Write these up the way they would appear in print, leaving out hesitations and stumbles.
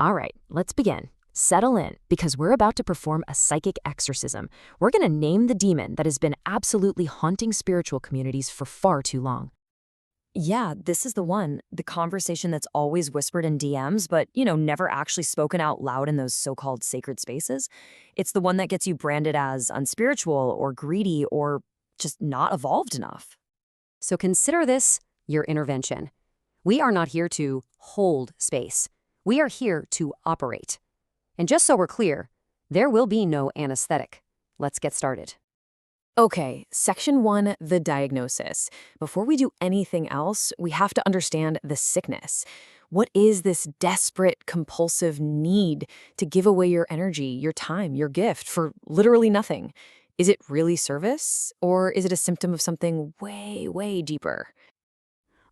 All right, let's begin. Settle in, because we're about to perform a psychic exorcism. We're going to name the demon that has been absolutely haunting spiritual communities for far too long. Yeah, this is the one. The conversation that's always whispered in DMs, but, never actually spoken out loud in those so-called sacred spaces. It's the one that gets you branded as unspiritual or greedy or just not evolved enough. So consider this your intervention. We are not here to hold space. We are here to operate. And just so we're clear, there will be no anesthetic. Let's get started. Okay, section 1, the diagnosis. Before we do anything else, we have to understand the sickness. What is this desperate, compulsive need to give away your energy, your time, your gift for literally nothing? Is it really service, or is it a symptom of something way, way deeper?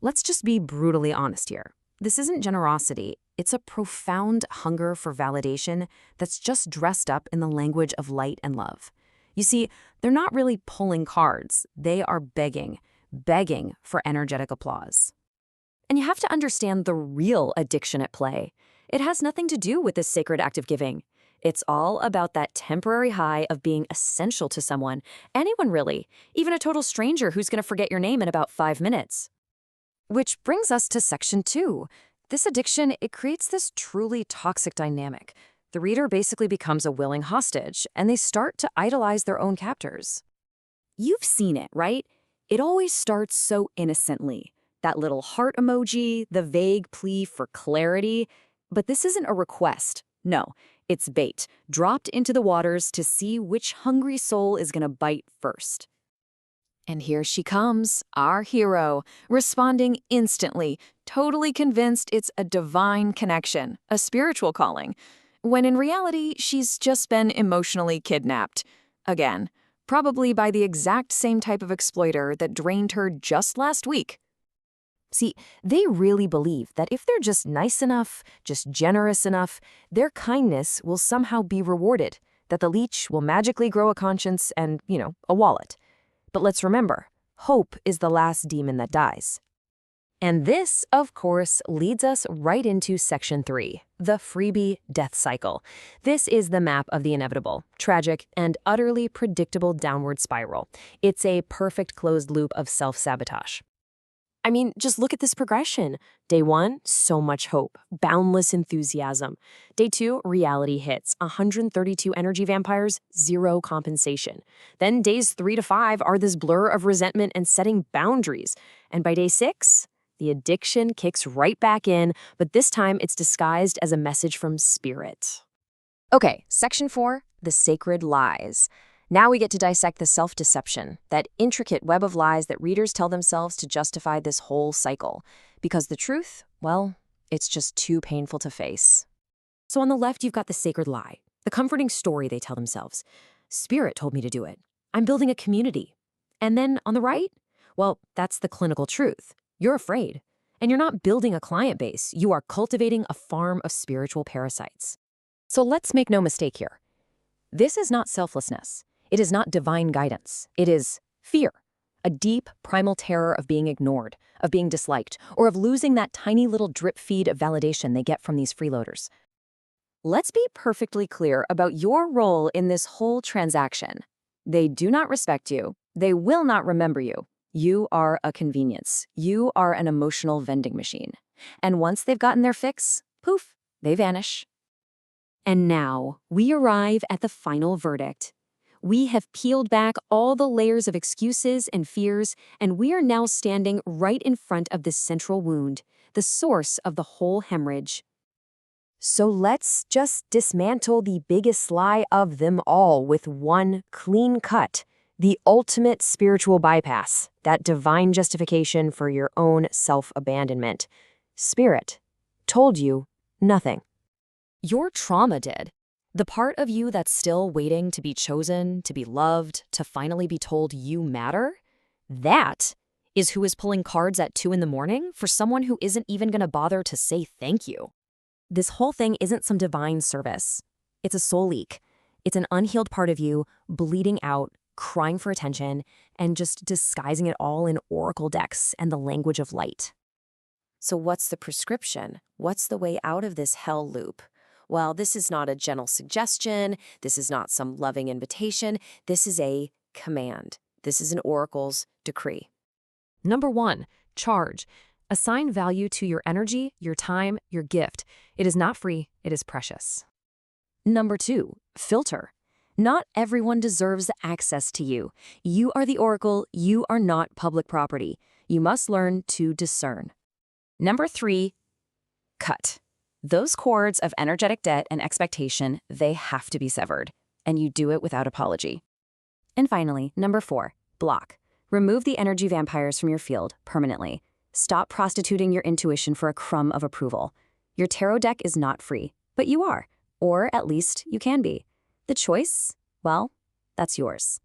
Let's just be brutally honest here. This isn't generosity. It's a profound hunger for validation that's just dressed up in the language of light and love. You see, they're not really pulling cards. They are begging for energetic applause. And you have to understand the real addiction at play. It has nothing to do with this sacred act of giving. It's all about that temporary high of being essential to someone, anyone really, even a total stranger who's going to forget your name in about 5 minutes. Which brings us to section 2. This addiction, it creates this truly toxic dynamic. The reader basically becomes a willing hostage, and they start to idolize their own captors. You've seen it, right? It always starts so innocently. That little heart emoji, the vague plea for clarity. But this isn't a request. No, it's bait, dropped into the waters to see which hungry soul is going to bite first. And here she comes, our hero, responding instantly, totally convinced it's a divine connection, a spiritual calling, when in reality, she's just been emotionally kidnapped. Again, probably by the exact same type of exploiter that drained her just last week. See, they really believe that if they're just nice enough, just generous enough, their kindness will somehow be rewarded, that the leech will magically grow a conscience and, a wallet. But let's remember, hope is the last demon that dies. And this, of course, leads us right into section 3, the freebie death cycle. This is the map of the inevitable, tragic, and utterly predictable downward spiral. It's a perfect closed loop of self-sabotage. I mean, just look at this progression. Day 1, so much hope, boundless enthusiasm. Day 2, reality hits, 132 energy vampires, 0 compensation. Then days 3 to 5 are this blur of resentment and setting boundaries. And by day 6, the addiction kicks right back in, but this time it's disguised as a message from spirit. Okay, section 4, the sacred lies. Now we get to dissect the self-deception, that intricate web of lies that readers tell themselves to justify this whole cycle. Because the truth, well, it's just too painful to face. So on the left, you've got the sacred lie, the comforting story they tell themselves. Spirit told me to do it. I'm building a community. And then on the right, well, that's the clinical truth. You're afraid. And you're not building a client base. You are cultivating a farm of spiritual parasites. So let's make no mistake here. This is not selflessness. It is not divine guidance. It is fear, a deep, primal terror of being ignored, of being disliked, or of losing that tiny little drip feed of validation they get from these freeloaders. Let's be perfectly clear about your role in this whole transaction. They do not respect you. They will not remember you. You are a convenience. You are an emotional vending machine. And once they've gotten their fix, poof, they vanish. And now we arrive at the final verdict. We have peeled back all the layers of excuses and fears, and we are now standing right in front of the central wound, the source of the whole hemorrhage. So let's just dismantle the biggest lie of them all with one clean cut, the ultimate spiritual bypass, that divine justification for your own self-abandonment. Spirit told you nothing. Your trauma did. The part of you that's still waiting to be chosen, to be loved, to finally be told you matter, that is who is pulling cards at 2 in the morning for someone who isn't even going to bother to say thank you. This whole thing isn't some divine service. It's a soul leak. It's an unhealed part of you bleeding out, crying for attention, and just disguising it all in oracle decks and the language of light. So what's the prescription? What's the way out of this hell loop? Well, this is not a gentle suggestion. This is not some loving invitation. This is a command. This is an oracle's decree. Number 1, charge. Assign value to your energy, your time, your gift. It is not free, it is precious. Number 2, filter. Not everyone deserves access to you. You are the oracle, you are not public property. You must learn to discern. Number 3, cut. Those cords of energetic debt and expectation, they have to be severed. And you do it without apology. And finally, number 4, block. Remove the energy vampires from your field permanently. Stop prostituting your intuition for a crumb of approval. Your tarot deck is not free, but you are. Or at least you can be. The choice, well, that's yours.